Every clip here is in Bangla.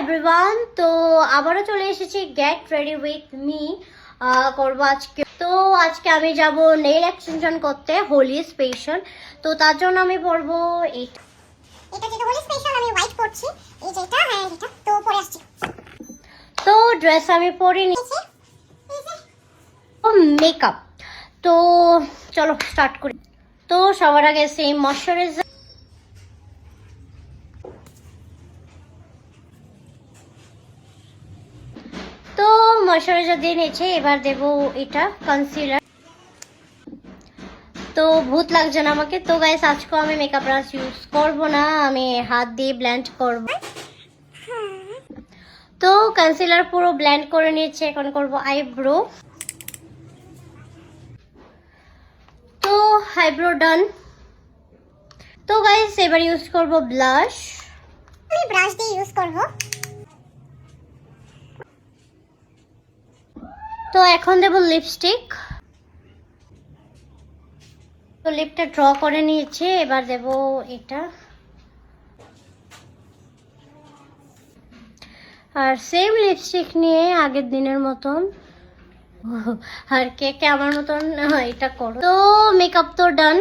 এভরিওয়ান, তো আবারও চলে এসেছি গেট রেডি উইথ মি করবো আজকে। তো আজকে আমি যাব নেইল এক্সটেনশন করতে, হোলি স্পেশাল। তো তার জন্য আমি পরবো এটা যেটা হোলি স্পেশাল, আমি হোয়াইট পরছি। এই যেটা, হ্যাঁ এটা তো পরে আসছি। তো ড্রেস আমি পরে নিয়েছি, মেকআপ। তো চলো স্টার্ট করি। তো সবার আগে সেম ময়শ্চারাইজার, তো ময়শ্চারাইজার দিয়ে নিয়েছে। এবার দেবো এটা কনসিলার। তো ভূত লাগছে না আমাকে। তো গাইস আজকে আমি মেকআপ ব্রাশ ইউজ করব না, আমি হাত দিয়ে ব্লেন্ড করব। তো কনসিলার পুরো ব্লেন্ড করে নিয়েছি, এখন করব আইব্রো। তো আইব্রো ডান। তো গাইস এবার ইউজ করব ব্লাশ, আমি ব্রাশ দিয়ে ইউজ করব। তো এখন দেব লিপস্টিক। তো লিপটা ড্র করে নিয়েছি, এবার দেব এটা। আর সেম লিপস্টিক নিয়ে আগের দিনের মতন, আর কে কে আমার মতন এটা করো। তো মেকআপ তো ডান।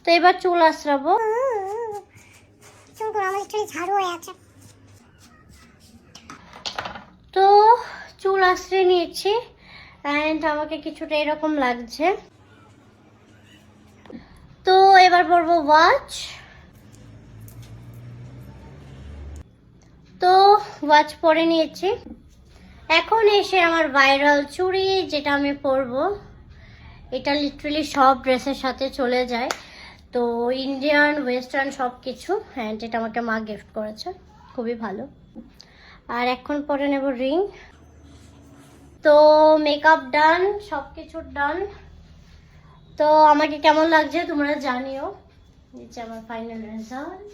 তো এবার চুল আঁচড়াবো। চুলগুলো আমার একটু ঝাড়ু হয়ে আছে। তো চুল আঁচড়ে নিয়েছি অ্যান্ড আমাকে কিছুটা এরকম লাগছে। তো এবার পরবো ওয়াচ। তো ওয়াচ পরে নিয়েছি। এখন এসে আমার ভাইরাল চুড়ি, যেটা আমি পরবো। এটা লিটারালি সব ড্রেসের সাথে চলে যায়, তো ইন্ডিয়ান ওয়েস্টার্ন সব কিছু। হ্যাঁ, যেটা আমাকে মা গিফট করেছে, খুবই ভালো। আর এখন পরে নেব রিং। তো মেকআপ ডান, সব কিছু ডান। তো আমাকে কেমন লাগছে তোমরা জানিও, নিচে আমার ফাইনাল রেজাল্ট।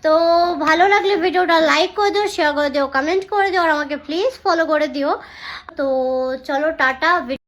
তো ভালো লাগলে ভিডিওটা লাইক করে দিও, শেয়ার করে দিও, কমেন্ট করে দিও, আর আমাকে প্লিজ ফলো করে দিও। তো চলো টাটা।